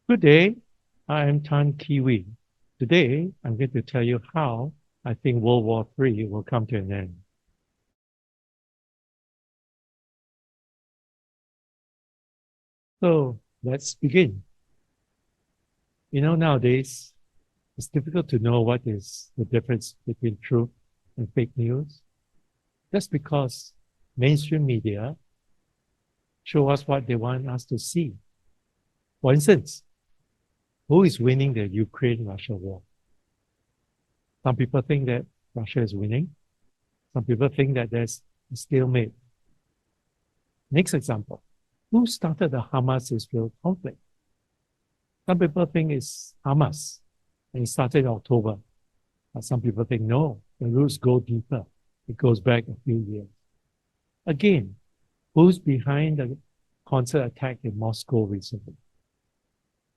Good day, I am Tan Kiwi. Today, I'm going to tell you how I think World War III will come to an end. So let's begin. Nowadays, it's difficult to know what is the difference between truth and fake news. That's because mainstream media show us what they want us to see. For instance, who is winning the Ukraine-Russia war? Some people think that Russia is winning. Some people think that there's a stalemate. Next example, who started the Hamas-Israel conflict? Some people think it's Hamas, and it started in October. But some people think, no, the roots go deeper. It goes back a few years. Again, who's behind the concert attack in Moscow recently?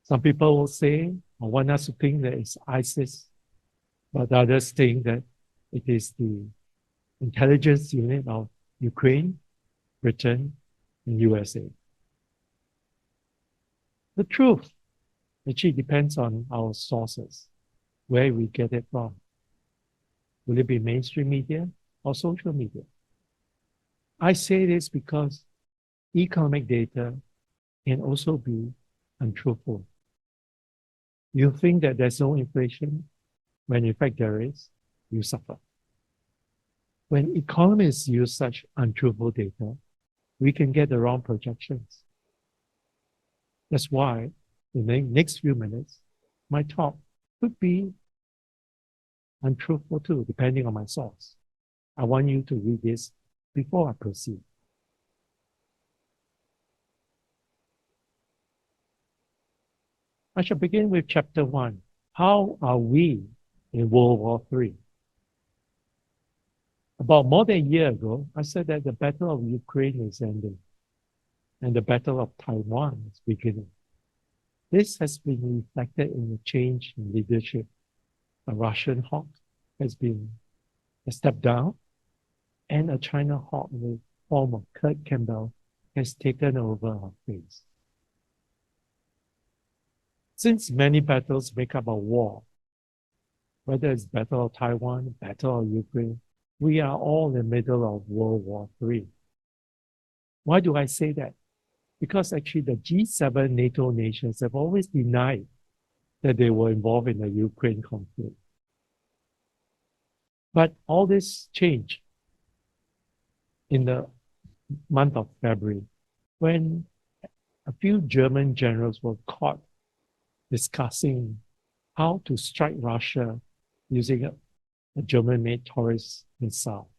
Some people will say, or want us to think that it's ISIS, but others think that it is the intelligence unit of Ukraine, Britain, and USA. The truth actually depends on our sources, where we get it from. Will it be mainstream media or social media? I say this because economic data can also be untruthful. You think that there's no inflation, when in fact there is, you suffer. When economists use such untruthful data, we can get the wrong projections. That's why in the next few minutes, my talk could be untruthful too, depending on my source. I want you to read this before I proceed. I shall begin with chapter 1. How are we in World War III? About more than a year ago, I said that the Battle of Ukraine is ending and the Battle of Taiwan is beginning. This has been reflected in a change in leadership. A Russian hawk has stepped down, and a China hawk in the form of Kurt Campbell has taken over our place. Since many battles make up a war, whether it's Battle of Taiwan, Battle of Ukraine, we are all in the middle of World War III. Why do I say that? Because actually the G7 NATO nations have always denied that they were involved in the Ukraine conflict. But all this changed in the month of February when a few German generals were caught discussing how to strike Russia using a German-made Taurus missile.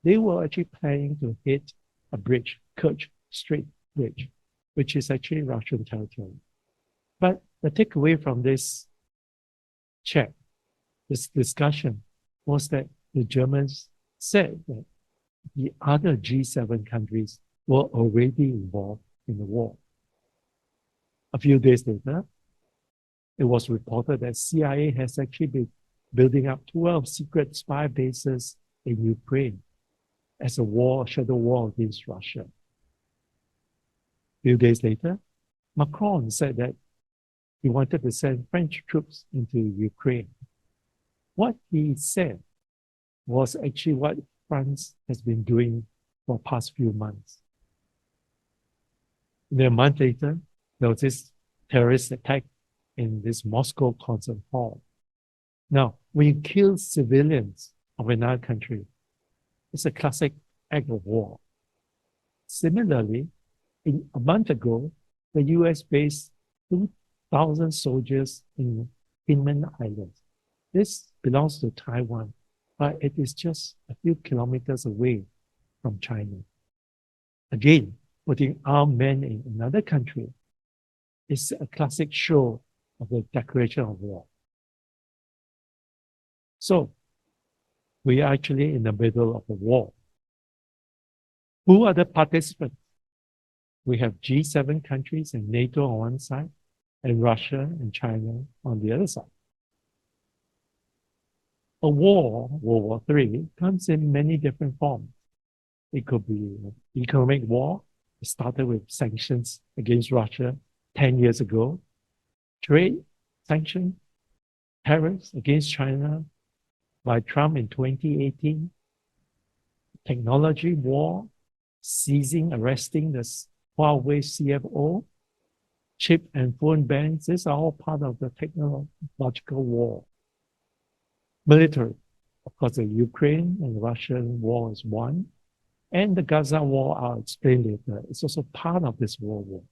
They were actually planning to hit a bridge, Kerch Strait Bridge, which is actually Russian territory. But the takeaway from this check, this discussion, was that the Germans said that the other G7 countries were already involved in the war. A few days later, it was reported that CIA has actually been building up 12 secret spy bases in Ukraine as a shadow war against Russia. A few days later, Macron said that he wanted to send French troops into Ukraine. What he said was actually what France has been doing for the past few months. And then a month later, there was this terrorist attack in this Moscow concert hall. Now, when you kill civilians of another country, it's a classic act of war. Similarly, a month ago, the US based 2,000 soldiers in Kinmen Islands. This belongs to Taiwan, but it is just a few kilometers away from China. Again, putting armed men in another country is a classic show of the declaration of war. So, we are actually in the middle of a war. Who are the participants? We have G7 countries and NATO on one side, and Russia and China on the other side. A war, World War III, comes in many different forms. It could be an economic war. It started with sanctions against Russia 10 years ago, trade sanctions, tariffs against China by Trump in 2018, technology war, seizing, arresting the Huawei CFO, chip and phone bans, these are all part of the technological war. Military, of course, the Ukraine and Russian war is one, and the Gaza war, I'll explain later, it's also part of this world war.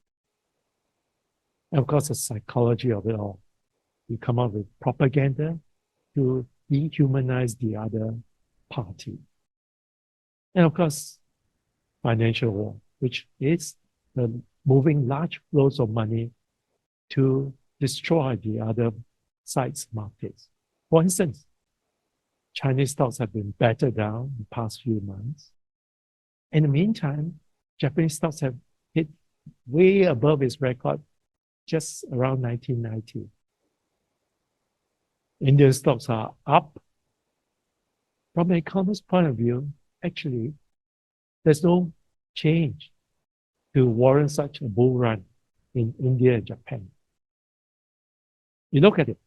And of course, the psychology of it all. You come up with propaganda to dehumanize the other party. And of course, financial war, which is the moving large flows of money to destroy the other side's markets. For instance, Chinese stocks have been battered down in the past few months. In the meantime, Japanese stocks have hit way above its record just around 1990. Indian stocks are up. From an economist point of view, actually, there's no change to warrant such a bull run in India and Japan. You look at it,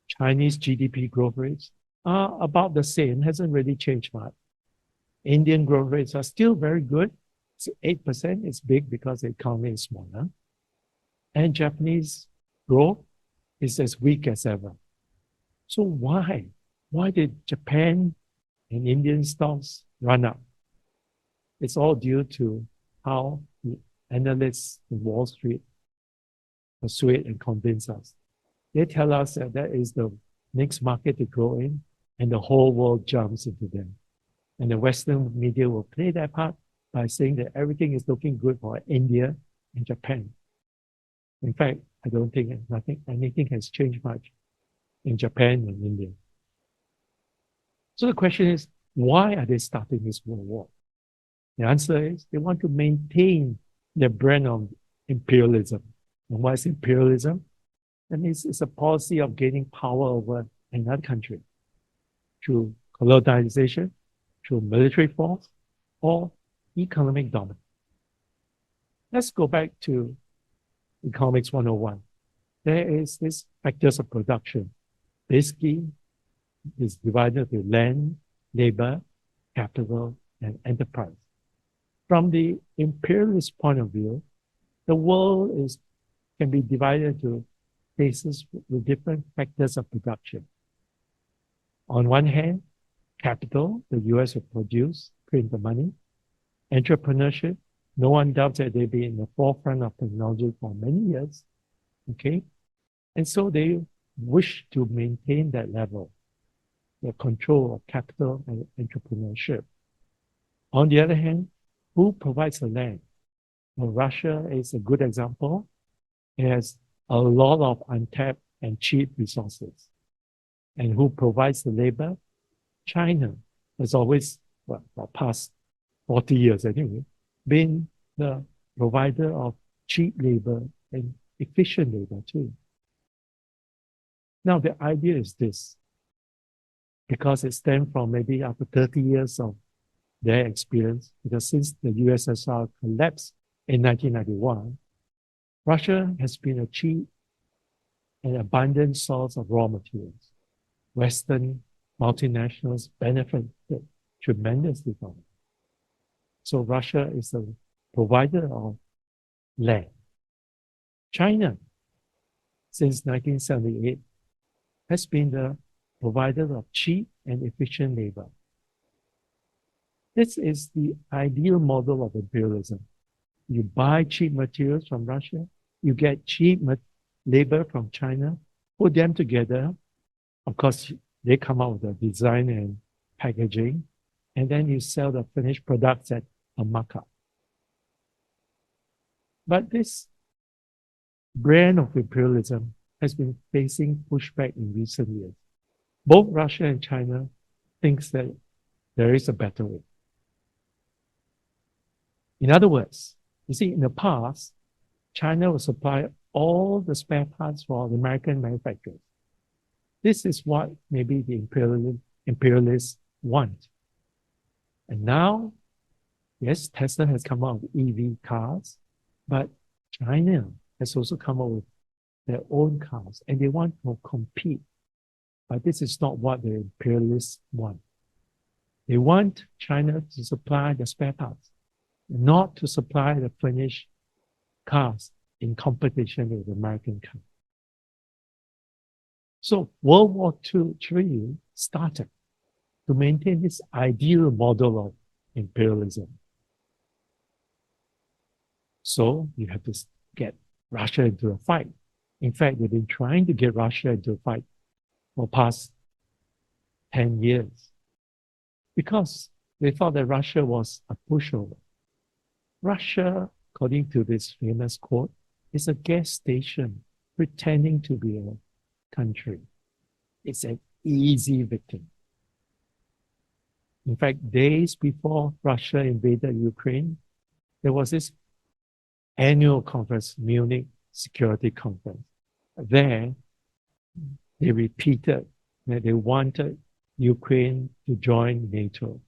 Chinese GDP growth rates are about the same, hasn't really changed much. Indian growth rates are still very good. It's 8%, it's big because the economy is smaller. And Japanese growth is as weak as ever. So why? Why did Japan and Indian stocks run up? It's all due to how the analysts in Wall Street persuade and convince us. They tell us that that is the next market to grow in, and the whole world jumps into them. And the Western media will play that part by saying that everything is looking good for India and Japan. In fact, I don't think anything has changed much in Japan and India. So the question is, why are they starting this world war? The answer is they want to maintain their brand of imperialism. And what is imperialism? That means it's a policy of gaining power over another country through colonization, through military force, or economic dominance. Let's go back to Economics 101. There is this factors of production. Basically, it's divided into land, labor, capital, and enterprise. From the imperialist point of view, the world can be divided into places with different factors of production. On one hand, capital, the US will produce, print the money. Entrepreneurship, no one doubts that they've been in the forefront of technology for many years. Okay? And so they wish to maintain that level, the control of capital and entrepreneurship. On the other hand, who provides the land? Well, Russia is a good example. It has a lot of untapped and cheap resources. And who provides the labor? China has always, well, for the past 40 years anyway, been the provider of cheap labor and efficient labor too. Now, the idea is this, because it stems from maybe after 30 years of their experience, because since the USSR collapsed in 1991, Russia has been a cheap and abundant source of raw materials. Western multinationals benefited tremendously from it. So Russia is a provider of land. China, since 1978, has been the provider of cheap and efficient labor. This is the ideal model of imperialism. You buy cheap materials from Russia, you get cheap labor from China, put them together. Of course, they come out with the design and packaging, and then you sell the finished products at a markup. But this brand of imperialism has been facing pushback in recent years. Both Russia and China thinks that there is a better way. In other words, you see, in the past, China would supply all the spare parts for the American manufacturers. This is what maybe the imperialists want. And now, yes, Tesla has come out with EV cars, but China has also come up with their own cars, and they want to compete. But this is not what the imperialists want. They want China to supply the spare parts, not to supply the finished cars in competition with American cars. So World War III started to maintain this ideal model of imperialism. So you have to get Russia into a fight. In fact, they've been trying to get Russia into a fight for the past 10 years because they thought that Russia was a pushover. Russia, according to this famous quote, is a gas station pretending to be a country. It's an easy victim. In fact, days before Russia invaded Ukraine, there was this annual conference, Munich Security Conference. There, they repeated that they wanted Ukraine to join NATO.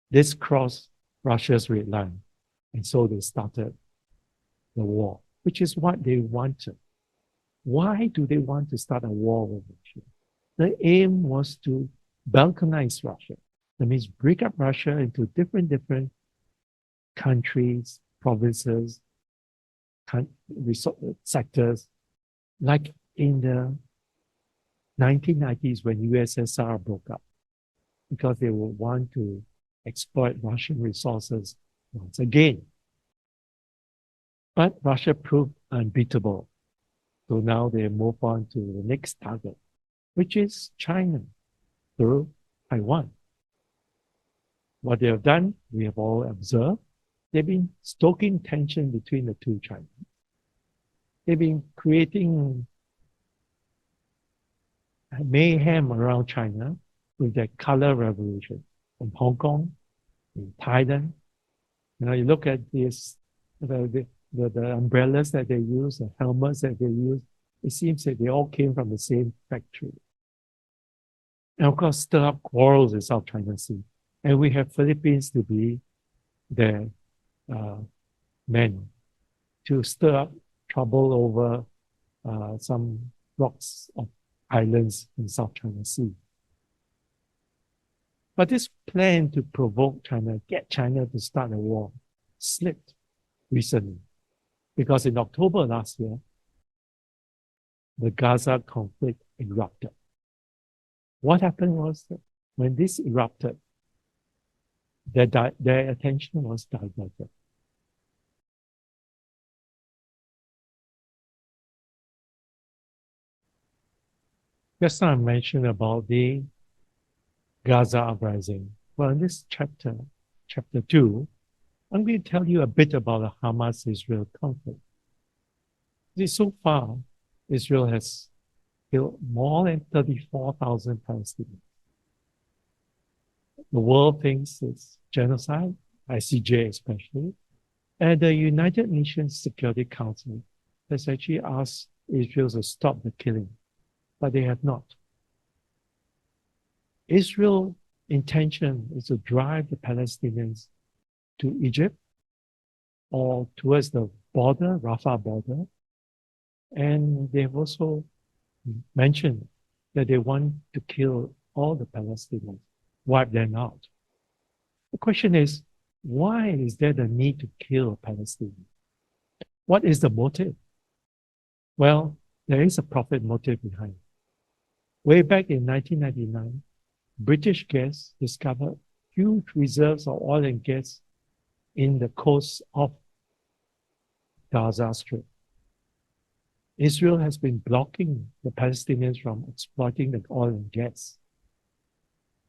This crossed Russia's red line. And so they started the war, which is what they wanted. Why do they want to start a war with Russia? The aim was to balkanize Russia. That means break up Russia into different countries, provinces, sectors, like in the 1990s when USSR broke up, because they would want to exploit Russian resources once again. But Russia proved unbeatable. So now they move on to the next target, which is China through Taiwan. What they have done, we have all observed, they've been stoking tension between the two China. They've been creating mayhem around China with their color revolution in Hong Kong, in Thailand. You know, you look at this, the umbrellas that they use, the helmets that they use, it seems that they all came from the same factory. And of course, stir up quarrels in South China Sea. And we have Philippines to be their men to stir up trouble over some blocks of islands in South China Sea. But this plan to provoke China, get China to start a war, slipped recently. Because in October last year, the Gaza conflict erupted. What happened was that when this erupted, their attention was diverted. Just now I mentioned about the Gaza uprising. Well, in this chapter 2, I'm going to tell you a bit about the Hamas-Israel conflict. See, so far, Israel has killed more than 34,000 Palestinians. The world thinks it's genocide, ICJ especially, and the United Nations Security Council has actually asked Israel to stop the killing, but they have not. Israel's intention is to drive the Palestinians to Egypt or towards the border, Rafah border, and they've also mentioned that they want to kill all the Palestinians, wipe them out. The question is, why is there the need to kill Palestinians? What is the motive? Well, there is a profit motive behind it. Way back in 1999, British gas discovered huge reserves of oil and gas in the coast of Gaza Strip. Israel has been blocking the Palestinians from exploiting the oil and gas.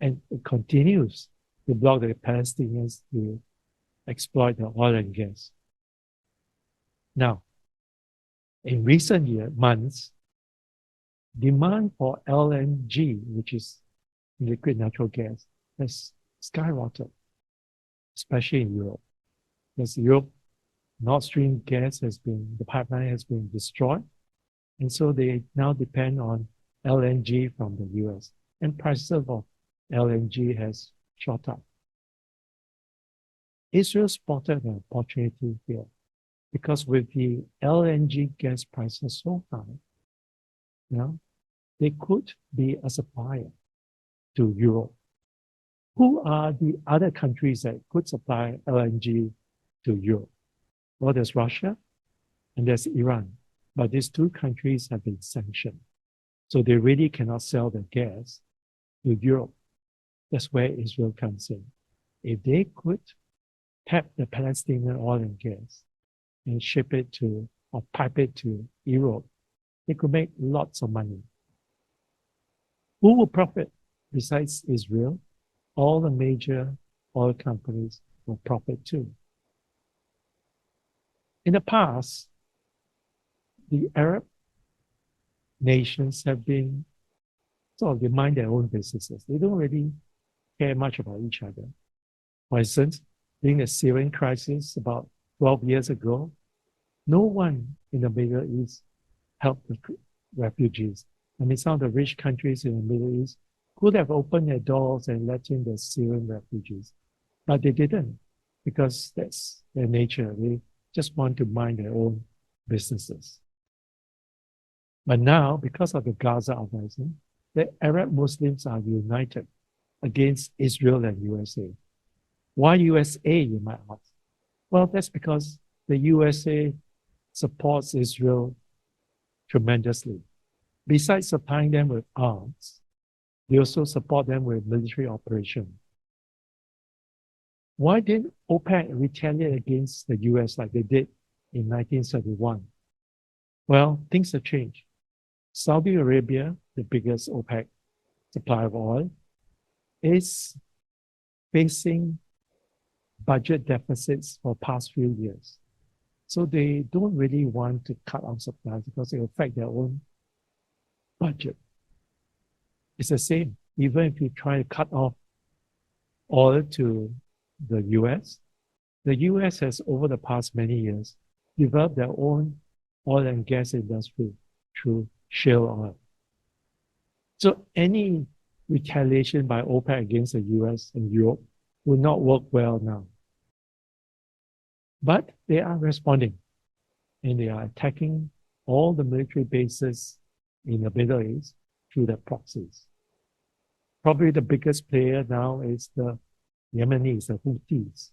And it continues to block the Palestinians to exploit the oil and gas. Now, in recent months, demand for LNG, which is liquid natural gas, has skyrocketed, especially in Europe. Because Europe, Nord Stream the pipeline has been destroyed. And so they now depend on LNG from the US. And prices of LNG has shot up. Israel spotted an opportunity here. because with the LNG gas prices so high, they could be a supplier to Europe. Who are the other countries that could supply LNG to Europe? Well, there's Russia and there's Iran. But these two countries have been sanctioned. So they really cannot sell the gas to Europe. That's where Israel comes in. If they could tap the Palestinian oil and gas and ship it to or pipe it to Europe, they could make lots of money. Who will profit besides Israel? All the major oil companies will profit too. In the past, the Arab nations have been sort of, they mind their own businesses. They don't really care much about each other. For instance, during the Syrian crisis about 12 years ago, no one in the Middle East helped the refugees. I mean, some of the rich countries in the Middle East could have opened their doors and let in the Syrian refugees, but they didn't, because that's their nature. They just want to mind their own businesses. But now, because of the Gaza uprising, the Arab Muslims are united against Israel and USA. Why USA, you might ask? Well, that's because the USA supports Israel tremendously. Besides supplying them with arms, they also support them with military operations. Why didn't OPEC retaliate against the US like they did in 1971? Well, things have changed. Saudi Arabia, the biggest OPEC supplier of oil, is facing budget deficits for the past few years. So they don't really want to cut off supplies because it will affect their own budget. It's the same. Even if you try to cut off oil to the US has, over the past many years, developed their own oil and gas industry through shale oil. So any retaliation by OPEC against the US and Europe will not work well now. But they are responding, and they are attacking all the military bases in the Middle East through their proxies. Probably the biggest player now is the Yemenis, the Houthis.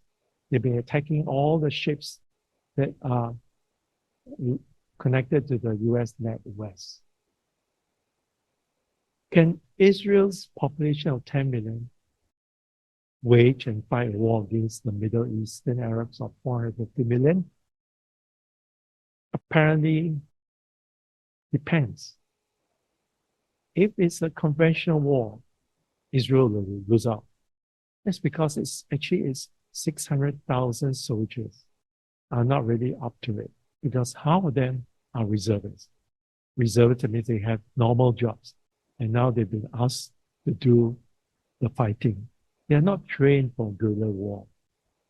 They've been attacking all the ships that are connected to the US NatWest. Can Israel's population of 10 million wage and fight a war against the Middle Eastern Arabs of 450 million? Apparently, depends. If it's a conventional war, Israel will lose out. That's because it's 600,000 soldiers are not really up to it, because half of them are reservists. Reservists means they have normal jobs, and now they've been asked to do the fighting. They are not trained for guerrilla war,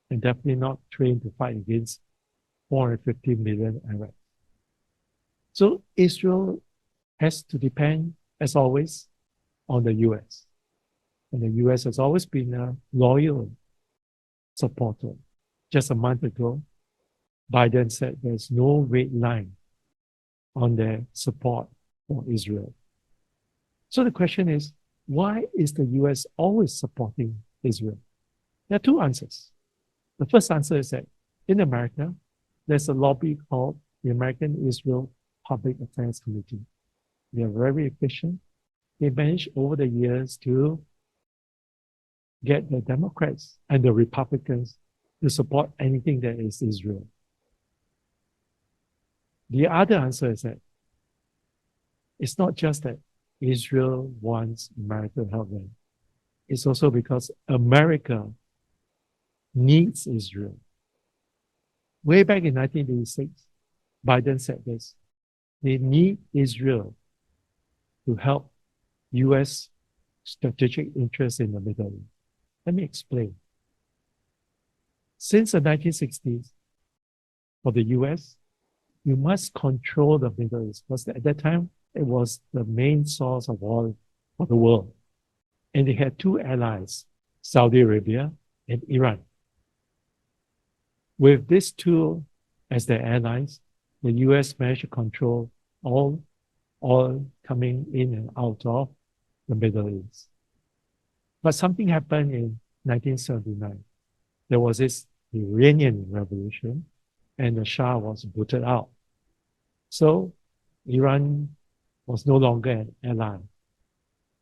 and definitely not trained to fight against 450 million Arabs. So Israel has to depend, as always, on the US. And the US has always been a loyal supporter. Just a month ago, Biden said there's no red line on their support for Israel. So the question is, why is the US always supporting Israel? There are two answers. The first answer is that in America, there's a lobby called the American Israel Public Affairs Committee. They are very efficient. They managed over the years to get the Democrats and the Republicans to support anything that is Israel. The other answer is that it's not just that Israel wants America to help them. It's also because America needs Israel. Way back in 1986, Biden said this: they need Israel to help US strategic interests in the Middle East. Let me explain. Since the 1960s, for the US, you must control the Middle East, because at that time, it was the main source of oil for the world. And they had two allies, Saudi Arabia and Iran. With these two as their allies, the US managed to control all oil coming in and out of the Middle East. But something happened in 1979. There was this Iranian revolution, and the Shah was booted out. So Iran was no longer an ally.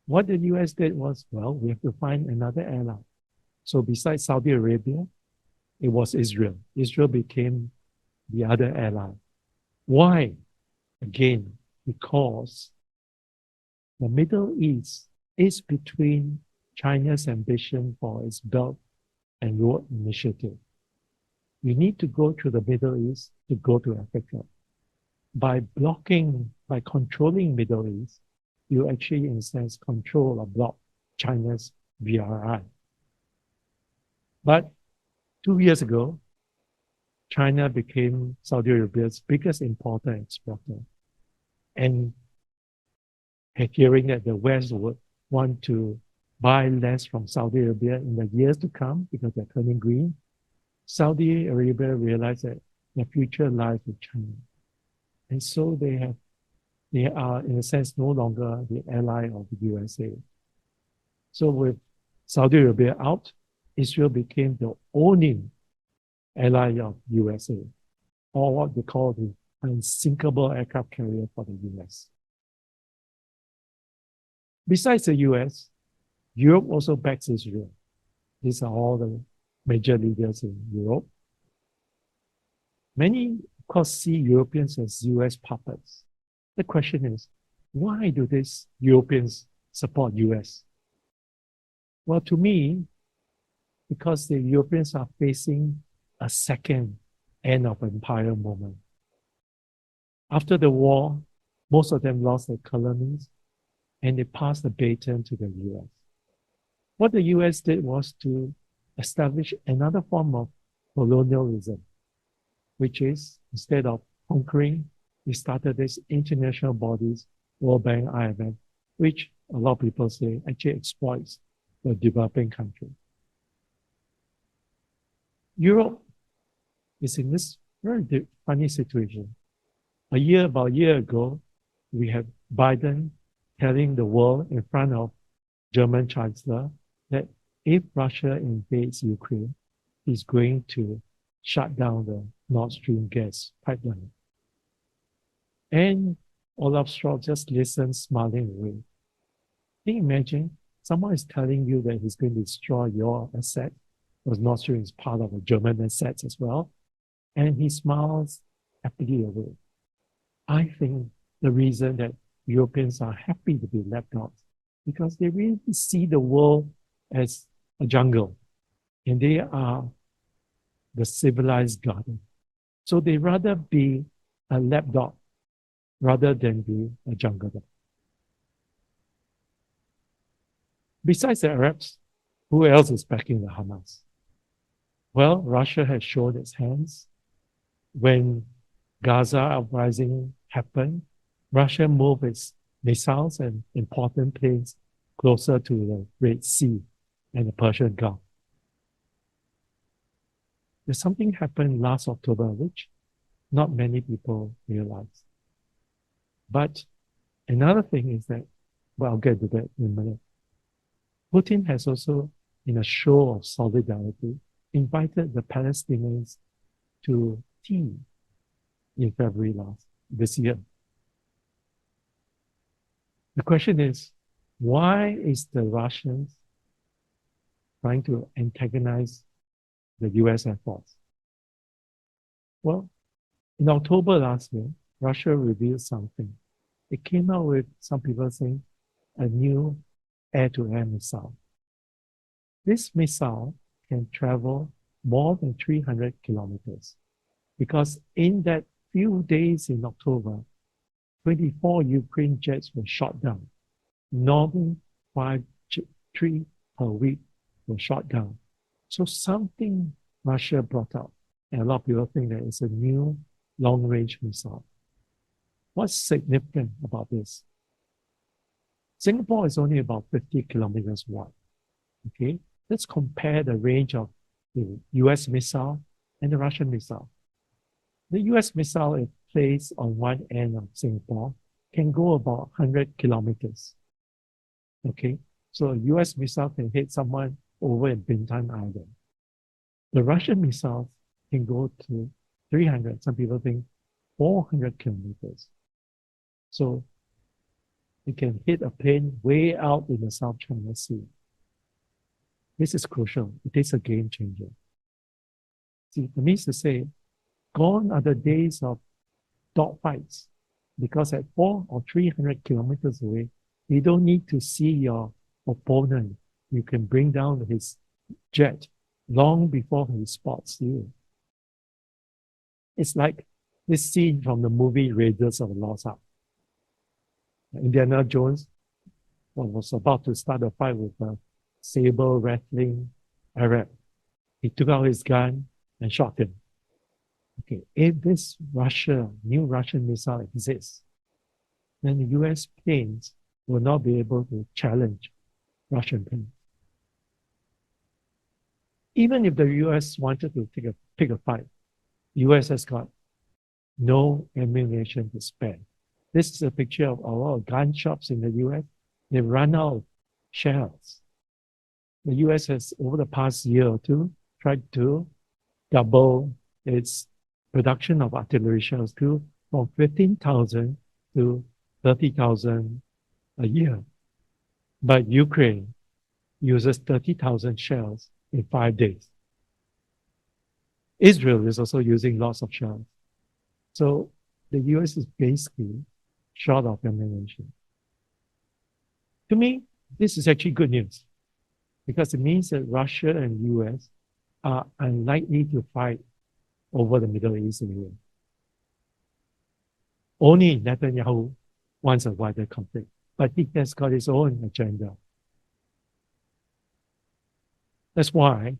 What the US did was, well, we have to find another ally. So besides Saudi Arabia, it was Israel. Israel became the other ally. Why? Again, because the Middle East is between China's ambition for its Belt and Road Initiative. You need to go through the Middle East to go to Africa. By controlling Middle East, you actually, in a sense, control or block China's BRI. But 2 years ago, China became Saudi Arabia's biggest importer and exporter. And hearing that the West would want to buy less from Saudi Arabia in the years to come because they're turning green, Saudi Arabia realized that their future lies with China. And so they are, in a sense, no longer the ally of the USA. So with Saudi Arabia out, Israel became the only ally of USA, or what they call the unsinkable aircraft carrier for the US. Besides the US, Europe also backs Israel. These are all the major leaders in Europe. Many, of course, see Europeans as US puppets. The question is, why do these Europeans support US? Well, to me, because the Europeans are facing a second end of empire moment. After the war, most of them lost their colonies and they passed the baton to the US. What the US did was to establish another form of colonialism, which is, instead of conquering, they started these international bodies, World Bank, IMF, which a lot of people say actually exploits the developing country. Europe is in this very funny situation. About a year ago, we had Biden telling the world in front of German Chancellor that if Russia invades Ukraine, he's going to shut down the Nord Stream gas pipeline. And Olaf Scholz just listened, smiling away. Can you imagine? Someone is telling you that he's going to destroy your asset, because Nord Stream is part of the German assets as well, and he smiles happily away. I think the reason that Europeans are happy to be left out because they really see the world as a jungle, and they are the civilized garden. So they rather be a lapdog rather than be a jungle dog. Besides the Arabs, who else is backing the Hamas? Well, Russia has shown its hands. When Gaza uprising happened, Russia moved its missiles and important planes closer to the Red Sea and the Persian Gulf. There's something happened last October, which not many people realize. But another thing is that, well, I'll get to that in a minute. Putin has also, in a show of solidarity, invited the Palestinians to tea in February this year. The question is, why is the Russians trying to antagonize the US Air Force? Well, in October last year, Russia revealed something. It came out with some people saying a new air-to-air missile. This missile can travel more than 300 kilometers because in that few days in October, 24 Ukraine jets were shot down. Normally, 3 per week were shot down. So something Russia brought out, and a lot of people think that it's a new long-range missile. What's significant about this? Singapore is only about 50 kilometers wide. Okay, let's compare the range of the US missile and the Russian missile. The US missile, if placed on one end of Singapore, can go about 100 kilometers. Okay, so a US missile can hit someone over in Bintan Island. The Russian missiles can go to 300, some people think 400 kilometers. So it can hit a plane way out in the South China Sea. This is crucial. It is a game changer. See, it means to say, gone are the days of dogfights, because at 400 or 300 kilometers away, you don't need to see your opponent. You can bring down his jet long before he spots you. It's like this scene from the movie Raiders of the Lost Ark. Indiana Jones was about to start a fight with a saber-rattling Arab. He took out his gun and shot him. Okay, if this new Russian missile exists, then the US planes will not be able to challenge Russian planes. Even if the US wanted to pick a fight, the US has got no ammunition to spare. This is a picture of a lot of gun shops in the US. They've run out of shells. The US has, over the past year or two, tried to double its production of artillery shells from 15,000 to 30,000 a year. But Ukraine uses 30,000 shells in 5 days. Israel is also using lots of shells. So the US is basically short of ammunition. To me, this is actually good news, because it means that Russia and US are unlikely to fight over the Middle East area. Only Netanyahu wants a wider conflict, but he has got his own agenda. That's why,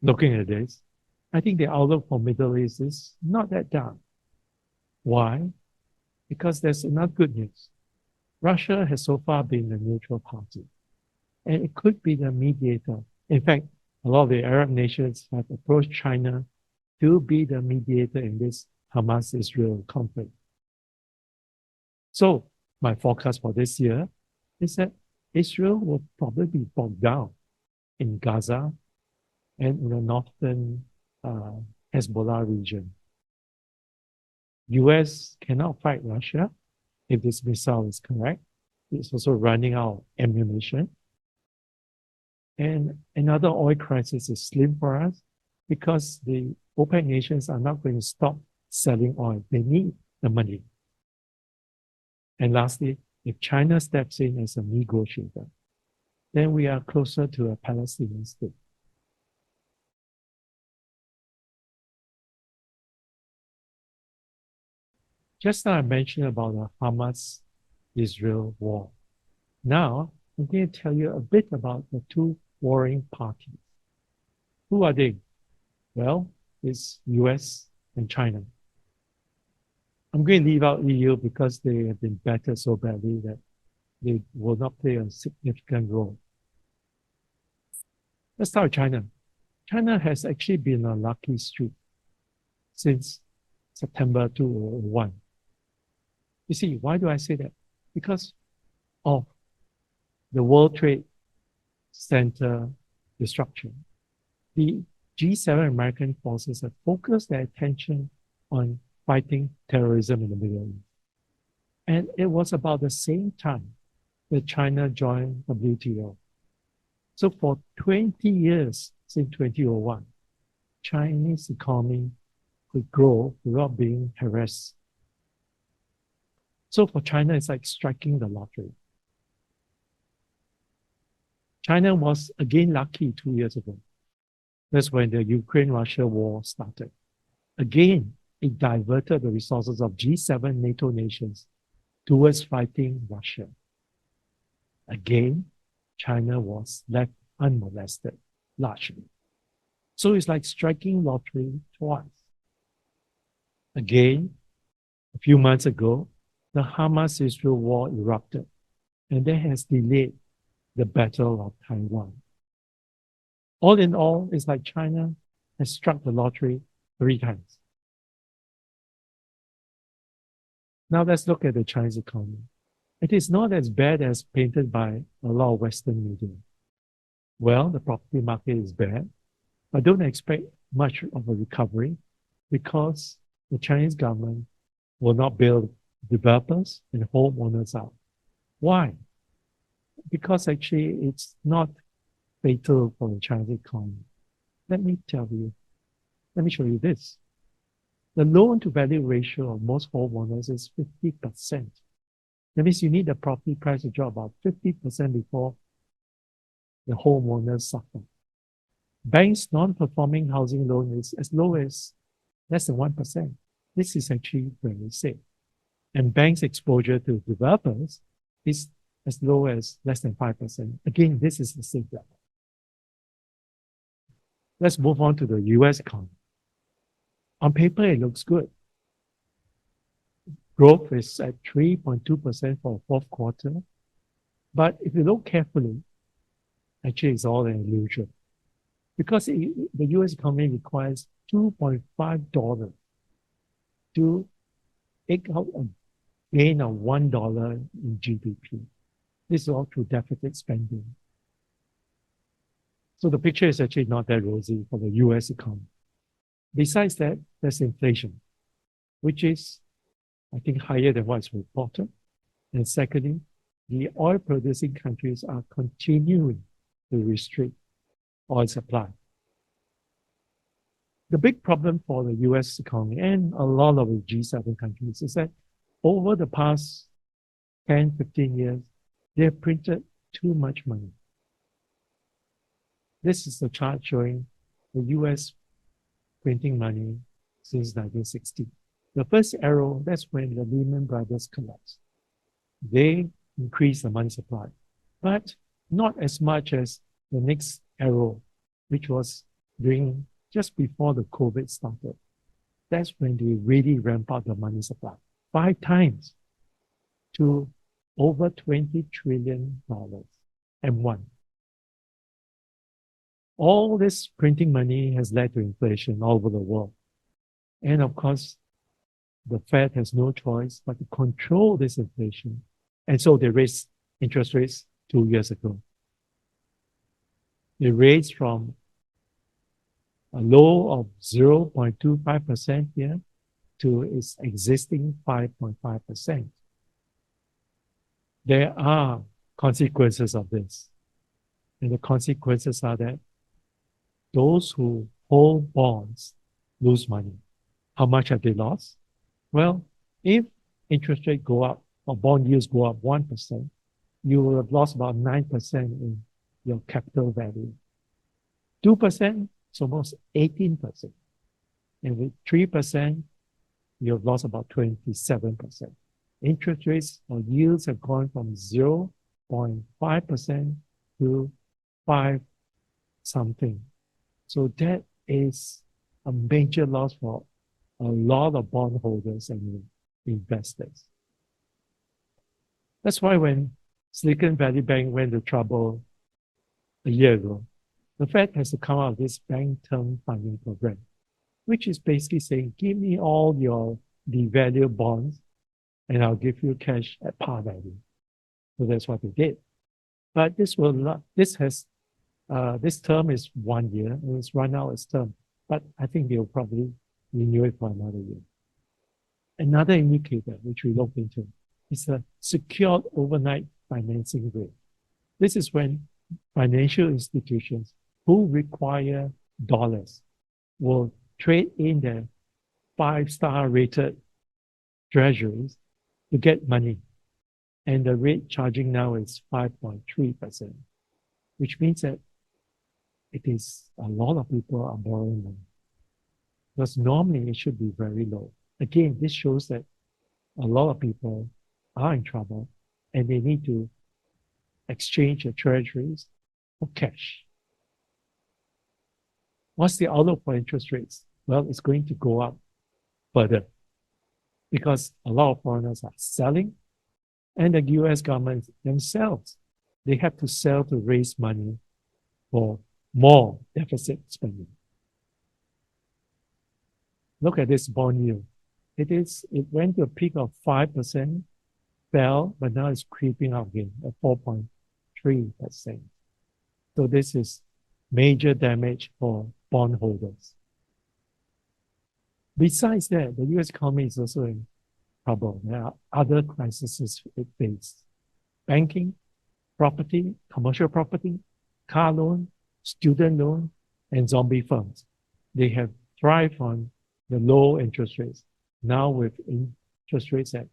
looking at this, I think the outlook for Middle East is not that dark. Why? Because there's enough good news. Russia has so far been the neutral party, and it could be the mediator. In fact, a lot of the Arab nations have approached China to be the mediator in this Hamas-Israel conflict. So my forecast for this year is that Israel will probably be bogged down in Gaza and in the northern Hezbollah region. US cannot fight Russia if this missile is correct. It's also running out of ammunition. And another oil crisis is slim for us because the OPEC nations are not going to stop selling oil. They need the money. And lastly, if China steps in as a negotiator, then we are closer to a Palestinian state. Just now I mentioned about the Hamas-Israel war. Now, I'm going to tell you a bit about the two warring parties. Who are they? Well, it's US and China. I'm going to leave out EU because they have been battered so badly that they will not play a significant role. Let's start with China. China has actually been on a lucky streak since September 2001. You see, why do I say that? Because of the World Trade Center destruction. The G7 American forces have focused their attention on fighting terrorism in the Middle East. And it was about the same time that China joined WTO. So for 20 years since 2001, Chinese economy could grow without being harassed. So for China, it's like striking the lottery. China was again lucky 2 years ago. That's when the Ukraine-Russia war started. Again, it diverted the resources of G7 NATO nations towards fighting Russia. Again, China was left unmolested, largely. So it's like striking lottery twice. Again, a few months ago, the Hamas-Israel war erupted, and that has delayed the Battle of Taiwan. All in all, it's like China has struck the lottery 3 times. Now let's look at the Chinese economy. It is not as bad as painted by a lot of Western media. Well, the property market is bad, but don't expect much of a recovery because the Chinese government will not bail developers and homeowners out. Why? Because actually it's not fatal for the Chinese economy. Let me show you this. The loan to value ratio of most homeowners is 50%. That means you need the property price to drop about 50% before the homeowners suffer. Banks' non-performing housing loan is as low as less than 1%. This is actually very safe. And banks' exposure to developers is as low as less than 5%. Again, this is the safe level. Let's move on to the US economy. On paper, it looks good. Growth is at 3.2% for the fourth quarter. But if you look carefully, actually it's all an illusion. Because the US economy requires $2.5 to take out a gain of $1 in GDP. This is all through deficit spending. So the picture is actually not that rosy for the US economy. Besides that, there's inflation, which is, I think, higher than what's reported. And secondly, the oil-producing countries are continuing to restrict oil supply. The big problem for the US economy and a lot of the G7 countries is that over the past 10, 15 years, they have printed too much money. This is the chart showing the US printing money since 1960. The first arrow, that's when the Lehman Brothers collapsed. They increased the money supply, but not as much as the next arrow, which was during just before the COVID started. That's when they really ramped up the money supply 5 times to over $20 trillion and one. All this printing money has led to inflation all over the world. And of course, the Fed has no choice but to control this inflation. And so they raised interest rates 2 years ago. They raised from a low of 0.25% here to its existing 5.5%. There are consequences of this. And the consequences are that those who hold bonds lose money. How much have they lost? Well, if interest rates go up or bond yields go up 1%, you will have lost about 9% in your capital value. 2%, it's almost 18%. And with 3%, you have lost about 27%. Interest rates or yields have gone from 0.5% to 5 something. So that is a major loss for a lot of bondholders and investors. That's why when Silicon Valley Bank went into trouble a year ago, the Fed has to come out with this bank term funding program, which is basically saying, give me all your devalued bonds and I'll give you cash at par value. So that's what they did. But this term is 1 year, and it's run out its term. But I think they'll probably renew it for another year. Another indicator which we looked into is the secured overnight financing rate. This is when financial institutions who require dollars will trade in their 5-star rated treasuries to get money. And the rate charging now is 5.3%, which means that it is a lot of people are borrowing money. Because normally it should be very low. Again, this shows that a lot of people are in trouble and they need to exchange their treasuries for cash. What's the outlook for interest rates? Well, it's going to go up further because a lot of foreigners are selling and the US government themselves, they have to sell to raise money for more deficit spending. Look at this bond yield. It went to a peak of 5%, fell, but now it's creeping up again at 4.3%. So this is major damage for bondholders. Besides that, the US economy is also in trouble. There are other crises it faces. Banking, property, commercial property, car loan, student loan, and zombie firms. They have thrived on the low interest rates. Now with interest rates at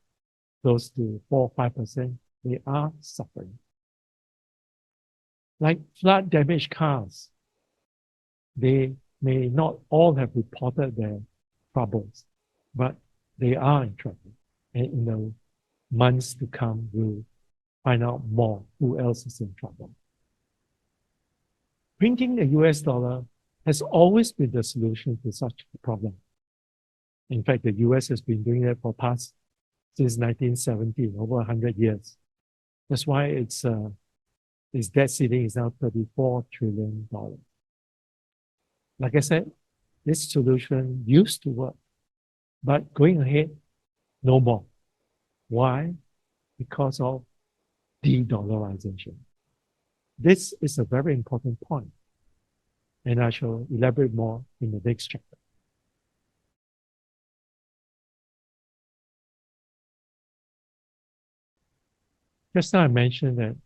close to 4 or 5%, they are suffering. Like flood damaged cars, they may not all have reported their troubles, but they are in trouble. And in the months to come, we'll find out more who else is in trouble. Printing the US dollar has always been the solution to such a problem. In fact, the US has been doing that since 1970, over 100 years. That's why its debt ceiling is now $34 trillion. Like I said, this solution used to work, but going ahead, no more. Why? Because of de-dollarization. This is a very important point, and I shall elaborate more in the next chapter. Just now I mentioned that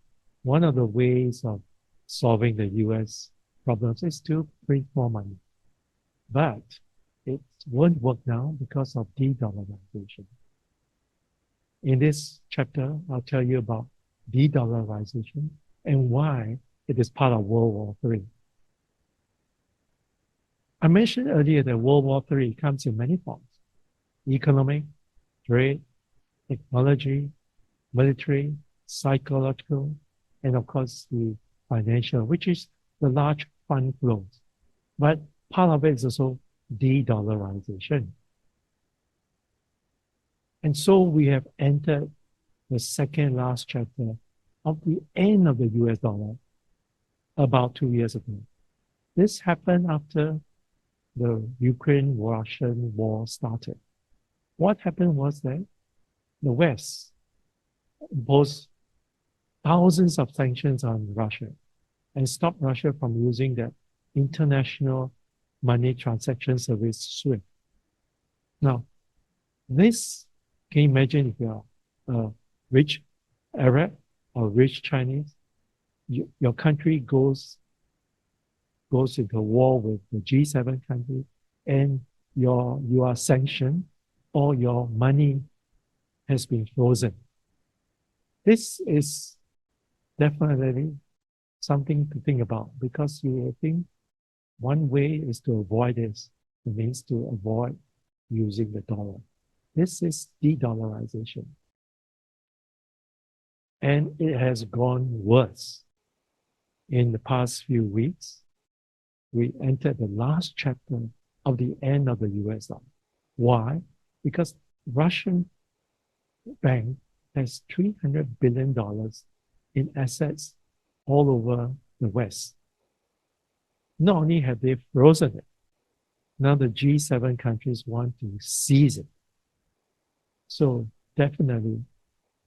one of the ways of solving the US problems is to print more money. But it won't work now because of de-dollarization. In this chapter, I'll tell you about de-dollarization and why it is part of World War III. I mentioned earlier that World War III comes in many forms: economic, trade, technology, military, psychological, and of course the financial, which is the large fund flows. But part of it is also de-dollarization. And so we have entered the second last chapter of the end of the US dollar about 2 years ago. This happened after the Ukraine-Russian war started. What happened was that the West imposed thousands of sanctions on Russia and stopped Russia from using the international money transaction service SWIFT. Now, this, can you imagine if you are a rich Arab or rich Chinese, your country goes into war with the G7 countries, and you are sanctioned, or your money has been frozen. This is definitely something to think about, because you think one way is to avoid this. It means to avoid using the dollar. This is de-dollarization. And it has gone worse. In the past few weeks, we entered the last chapter of the end of the US dollar. Why? Because Russian bank has $300 billion in assets all over the West. Not only have they frozen it, now the G7 countries want to seize it. So definitely,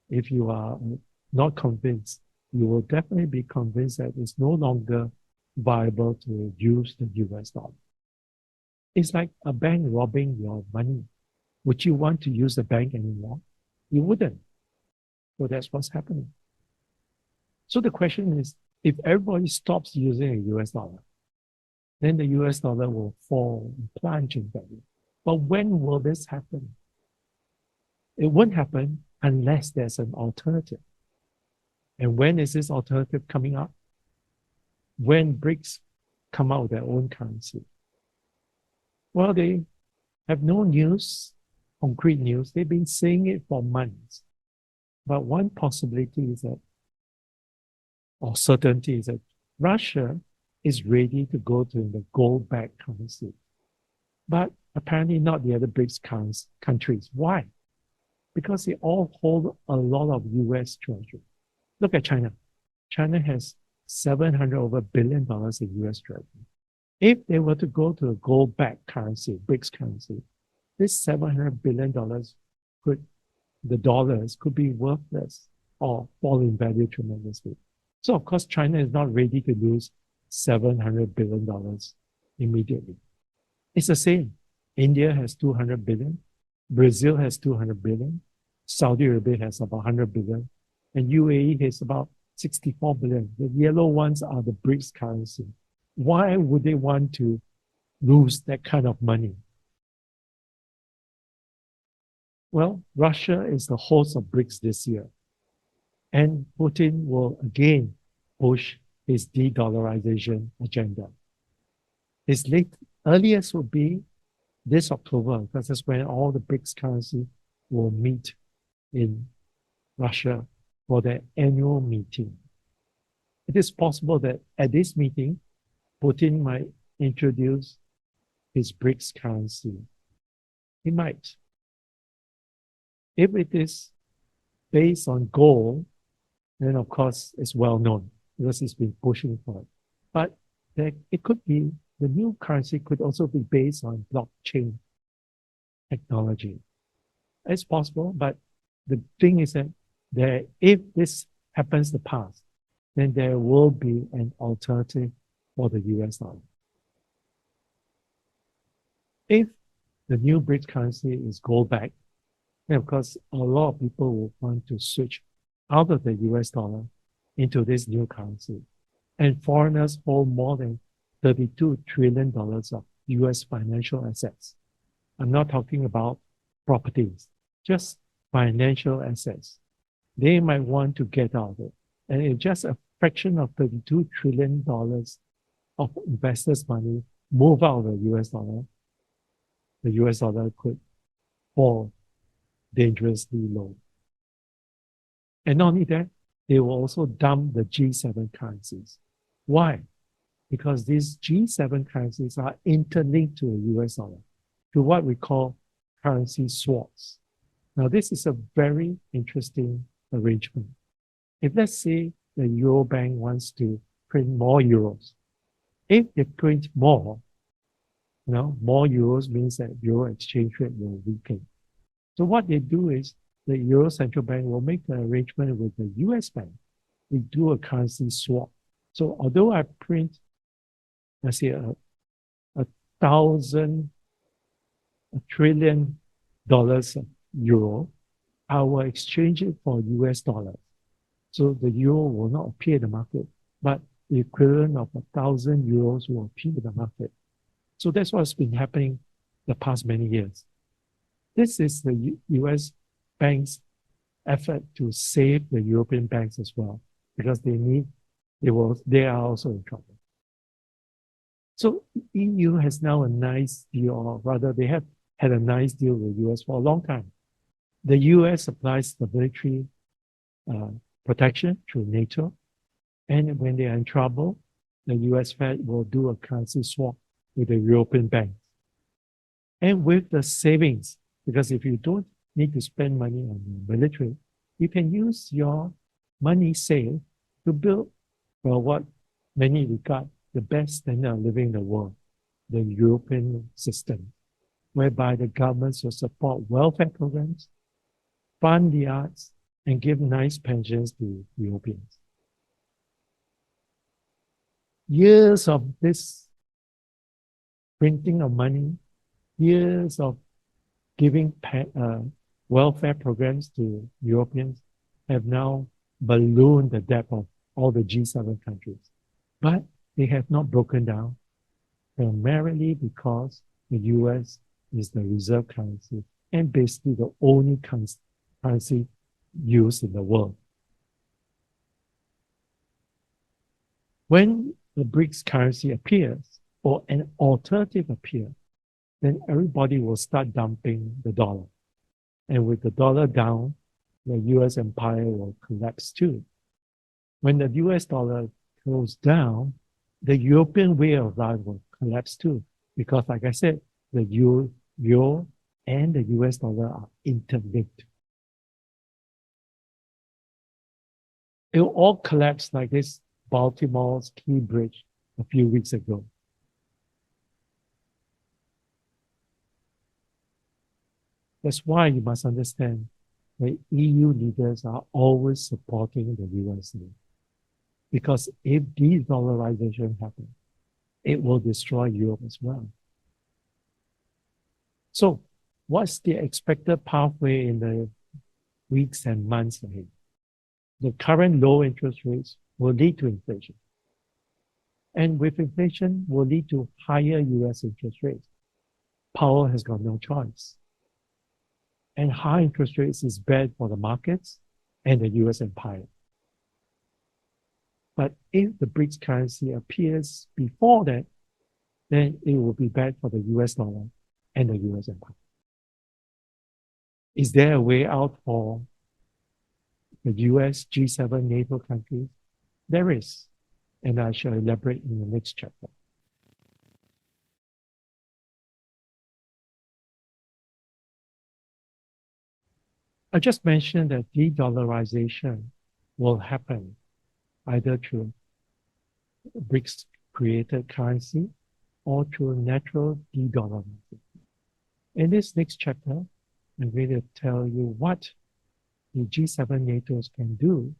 if you are not convinced, you will definitely be convinced that it's no longer viable to use the US dollar. It's like a bank robbing your money. Would you want to use the bank anymore? You wouldn't. So that's what's happening. So the question is, if everybody stops using a US dollar, then the US dollar will fall and plunge in value. But when will this happen? It won't happen unless there's an alternative. And when is this alternative coming up? When BRICS come out with their own currency. Well, they have no news, concrete news. They've been saying it for months. But one possibility is that, or certainty is that, Russia is ready to go to the gold-backed currency. But apparently not the other BRICS countries. Why? Because they all hold a lot of US treasury. Look at China. China has $700 billion in US treasury. If they were to go to a gold-backed currency, BRICS currency, this $700 billion the dollars could be worthless or fall in value tremendously. So of course, China is not ready to lose $700 billion immediately. It's the same. India has 200 billion, Brazil has 200 billion, Saudi Arabia has about 100 billion, and UAE has about 64 billion. The yellow ones are the BRICS currency. Why would they want to lose that kind of money? Well, Russia is the host of BRICS this year, and Putin will again push his de-dollarization agenda. His earliest would be this October, because that's when all the BRICS currency will meet in Russia for their annual meeting. It is possible that at this meeting, Putin might introduce his BRICS currency. He might. If it is based on gold, then of course it's well known because he's been pushing for it. But it could be, the new currency could also be based on blockchain technology. It's possible, but the thing is that if this happens to pass, then there will be an alternative for the US dollar. If the new BRICS currency is gold-backed, then of course a lot of people will want to switch out of the US dollar into this new currency. And foreigners hold more than $32 trillion of US financial assets. I'm not talking about properties, just financial assets. They might want to get out of it. And if just a fraction of $32 trillion of investors' money move out of the US dollar could fall dangerously low. And not only that, they will also dump the G7 currencies. Why? Because these G7 currencies are interlinked to the US dollar, to what we call currency swaps. Now, this is a very interesting arrangement. If let's say the Euro Bank wants to print more euros, if they print more, more euros means that euro exchange rate will weaken. So what they do is the Euro Central Bank will make an arrangement with the US Bank. We do a currency swap. So although I print, let's say, $1 trillion of euro, I will exchange it for US dollars. So the euro will not appear in the market, but the equivalent of 1,000 euros will appear in the market. So that's what's been happening the past many years. This is the US bank's effort to save the European banks as well, because they are also in trouble. So EU has now a nice deal, or rather they have had a nice deal with the US for a long time. The US supplies the military protection through NATO, and when they are in trouble, the US Fed will do a currency swap with the European banks. And with the savings, because if you don't need to spend money on the military, you can use your money saved to build, well, what many regard the best standard of living in the world, the European system, whereby the governments will support welfare programs, fund the arts, and give nice pensions to Europeans. Years of this printing of money, years of giving welfare programs to Europeans have now ballooned the debt of all the G7 countries. But they have not broken down, primarily because the US is the reserve currency and basically the only currency used in the world. When the BRICS currency appears, or an alternative appears, then everybody will start dumping the dollar. And with the dollar down, the US empire will collapse too. When the US dollar goes down, the European way of life will collapse too. Because like I said, the euro and the US dollar are interlinked. It will all collapse like this Baltimore's Key Bridge a few weeks ago. That's why you must understand the EU leaders are always supporting the USA. Because if de-dollarization happens, it will destroy Europe as well. So, what's the expected pathway in the weeks and months ahead? The current low interest rates will lead to inflation. And with inflation will lead to higher US interest rates. Powell has got no choice. And high interest rates is bad for the markets and the US empire. But if the BRICS currency appears before that, then it will be bad for the US dollar and the US empire. Is there a way out for the US, G7, NATO countries? There is, and I shall elaborate in the next chapter. I just mentioned that de-dollarization will happen either through BRICS created currency or through natural de-dollarization. In this next chapter, I'm going to tell you what the G7 NATOs can do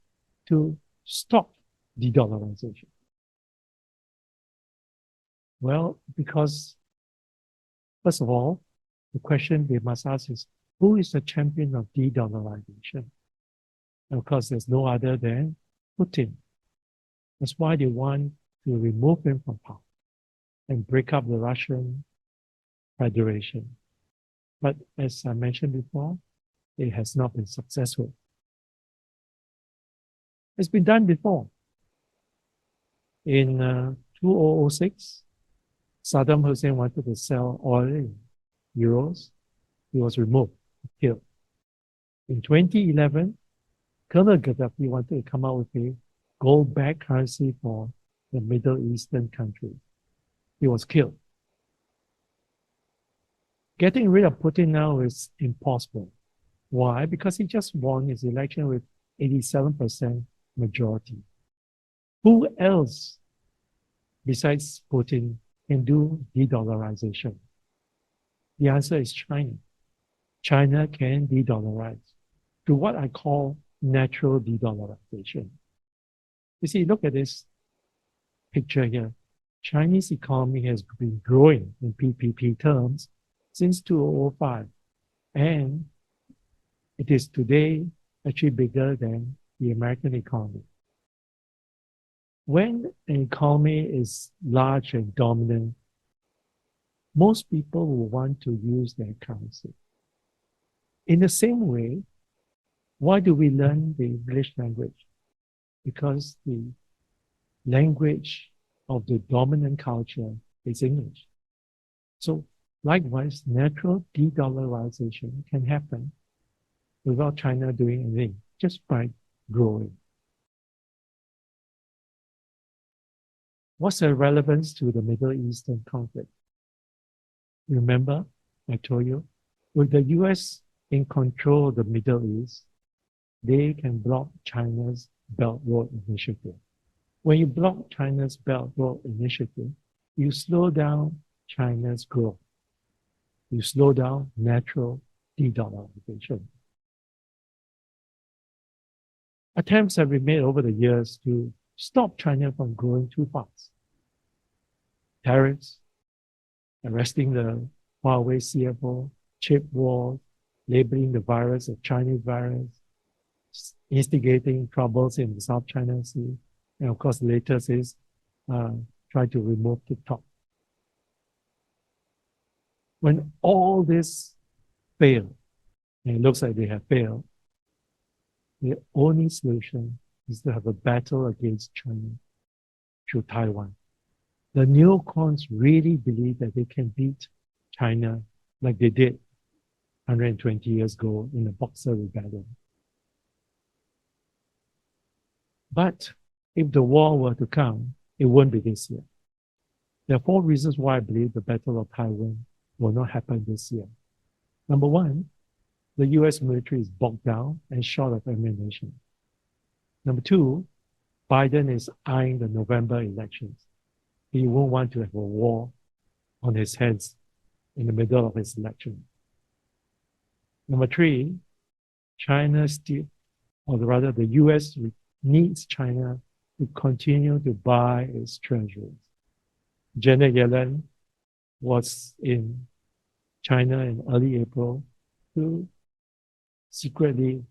to stop de-dollarization. Well, because first of all, the question they must ask is, who is the champion of de-dollarization? And of course, there's no other than Putin. That's why they want to remove him from power and break up the Russian Federation. But as I mentioned before, it has not been successful. It's been done before. In 2006, Saddam Hussein wanted to sell oil in euros. He was removed, killed. In 2011, Colonel Gaddafi wanted to come out with a gold-backed currency for the Middle Eastern country. He was killed. Getting rid of Putin now is impossible. Why? Because he just won his election with 87% majority. Who else besides Putin can do de-dollarization? The answer is China. China can de-dollarize to what I call natural de-dollarization. You see, look at this picture here. Chinese economy has been growing in PPP terms since 2005, and it is today actually bigger than the American economy. When an economy is large and dominant, most people will want to use their currency. In the same way, why do we learn the English language? Because the language of the dominant culture is English. So likewise, natural de-dollarization can happen without China doing anything, just by growing. What's the relevance to the Middle Eastern conflict? Remember, I told you, with the US in control of the Middle East, they can block China's Belt Road Initiative. When you block China's Belt Road Initiative, you slow down China's growth. You slow down natural de-dollarization. Attempts have been made over the years to stop China from growing too fast. Tariffs, arresting the Huawei CFO, chip wars, labeling the virus a Chinese virus, instigating troubles in the South China Sea, and of course the latest is try to remove TikTok. When all this failed, and it looks like they have failed, the only solution is to have a battle against China through Taiwan. The neocons really believe that they can beat China like they did 120 years ago in the Boxer Rebellion. But if the war were to come, it won't be this year. There are 4 reasons why I believe the Battle of Taiwan will not happen this year. Number one, the US military is bogged down and short of ammunition. Number two, Biden is eyeing the November elections. He won't want to have a war on his hands in the middle of his election. Number three, China still, or rather the US needs China to continue to buy its treasuries. Janet Yellen was in China in early April to secretly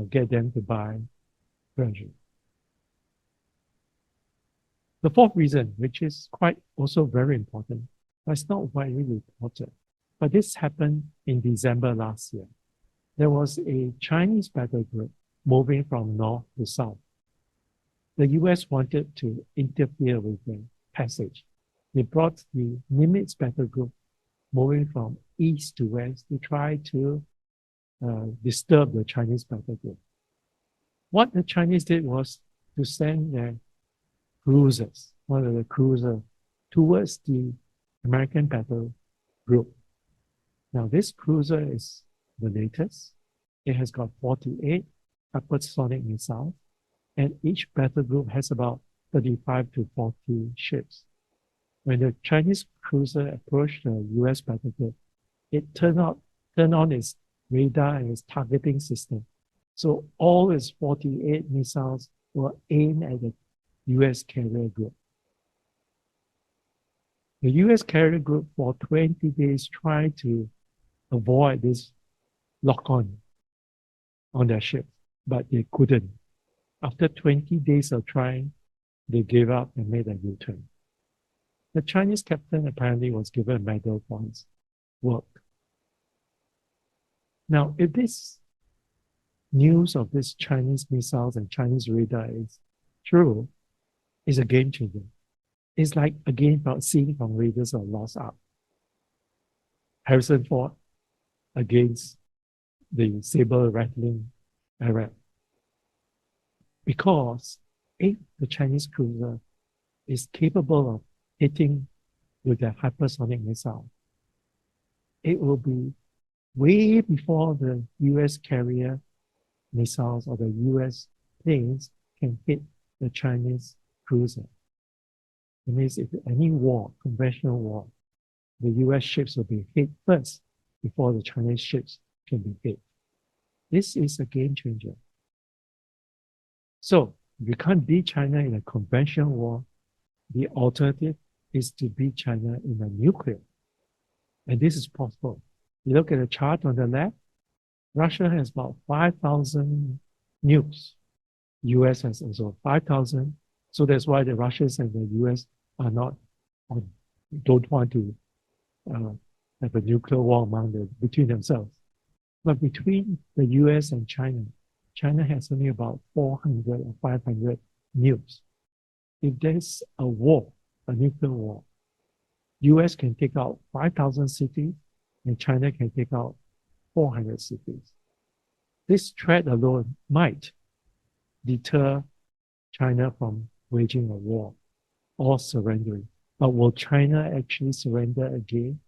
get them to buy treasury. The fourth reason, which is quite also very important, but it's not widely reported, but this happened in December last year. There was a Chinese battle group moving from north to south. The US wanted to interfere with the passage. They brought the Nimitz battle group moving from east to west to try to disturb the Chinese battle group. What the Chinese did was to send their cruisers, one of the cruisers, towards the American battle group. Now, this cruiser is the latest. It has got 48 hypersonic missiles, and each battle group has about 35 to 40 ships. When the Chinese cruiser approached the US battle group, it turned on its radar and its targeting system. So all its 48 missiles were aimed at the US carrier group. The US carrier group for 20 days tried to avoid this lock-on their ship, but they couldn't. After 20 days of trying, they gave up and made a U-turn. The Chinese captain apparently was given a medal for his work. Now, if this news of this Chinese missiles and Chinese radar is true, it's a game changer. It's like, again, seeing from Raiders of Lost Ark. Harrison Ford against the saber-rattling Arab. Because if the Chinese cruiser is capable of hitting with a hypersonic missile, it will be way before the US carrier missiles or the US planes can hit the Chinese cruiser. It means if any war, conventional war, the US ships will be hit first before the Chinese ships can be hit. This is a game changer. So, if you can't beat China in a conventional war, the alternative is to beat China in a nuclear. And this is possible. You look at the chart on the left, Russia has about 5,000 nukes. US has also 5,000. So that's why the Russians and the US are don't want to have a nuclear war between themselves. But between the US and China, China has only about 400 or 500 nukes. If there's a war, a nuclear war, US can take out 5,000 cities and China can take out 400 cities. This threat alone might deter China from waging a war or surrendering. But will China actually surrender again?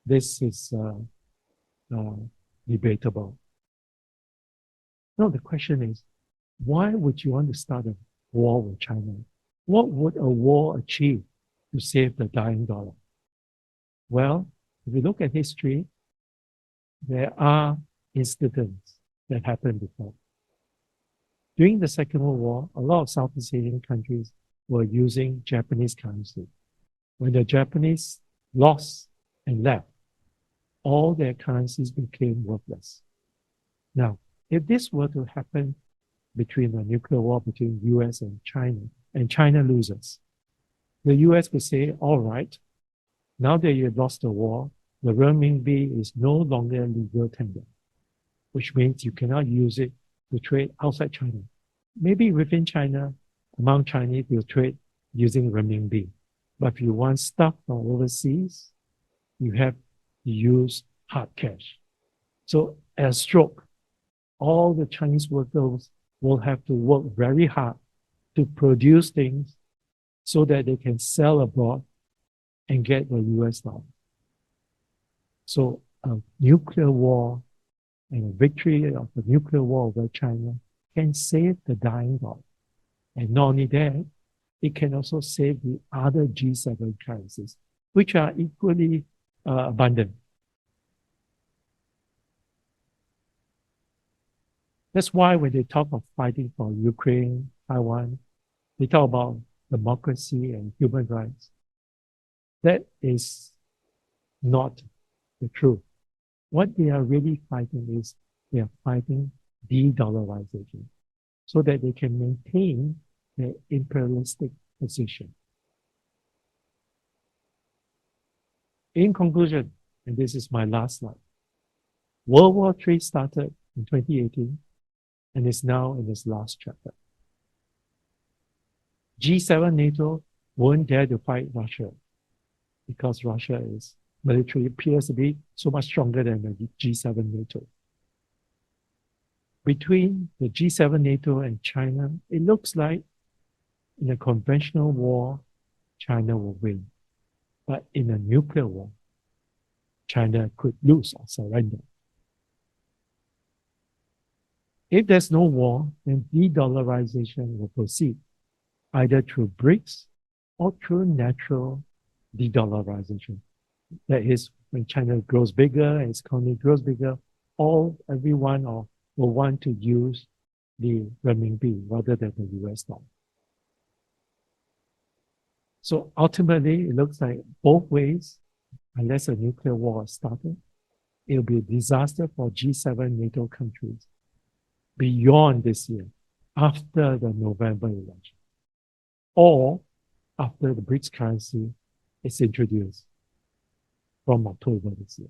This is debatable. Now the question is, why would you want to start a war with China? What would a war achieve to save the dying dollar? Well, if you look at history, there are incidents that happened before. During the Second World War, a lot of Southeast Asian countries were using Japanese currency. When the Japanese lost and left, all their currencies became worthless. Now, if this were to happen between a nuclear war between US and China loses, the US would say, all right, now that you've lost the war, the renminbi is no longer legal tender, which means you cannot use it to trade outside China. Maybe within China, among Chinese, they'll trade using renminbi. But if you want stuff from overseas, you have to use hard cash. So at a stroke, all the Chinese workers will have to work very hard to produce things so that they can sell abroad and get the US dollar. So a nuclear war and a victory of the nuclear war over China can save the dying dollar. And not only that, it can also save the other G7 currencies, which are equally abundant. That's why when they talk of fighting for Ukraine, Taiwan, they talk about democracy and human rights. That is not the truth. What they are really fighting is they are fighting de-dollarization so that they can maintain their imperialistic position. In conclusion, and this is my last slide, World War III started in 2018 and is now in its last chapter. G7 NATO won't dare to fight Russia because Russia is military appears to be so much stronger than the G7 NATO. Between the G7 NATO and China, it looks like in a conventional war, China will win. But in a nuclear war, China could lose or surrender. If there's no war, then de-dollarization will proceed, either through BRICS or through natural de-dollarization. That is, when China grows bigger and its economy grows bigger, everyone will want to use the renminbi rather than the US dollar. So ultimately, it looks like both ways, unless a nuclear war is started, it will be a disaster for G7 NATO countries beyond this year, after the November election, or after the BRICS currency is introduced from October this year.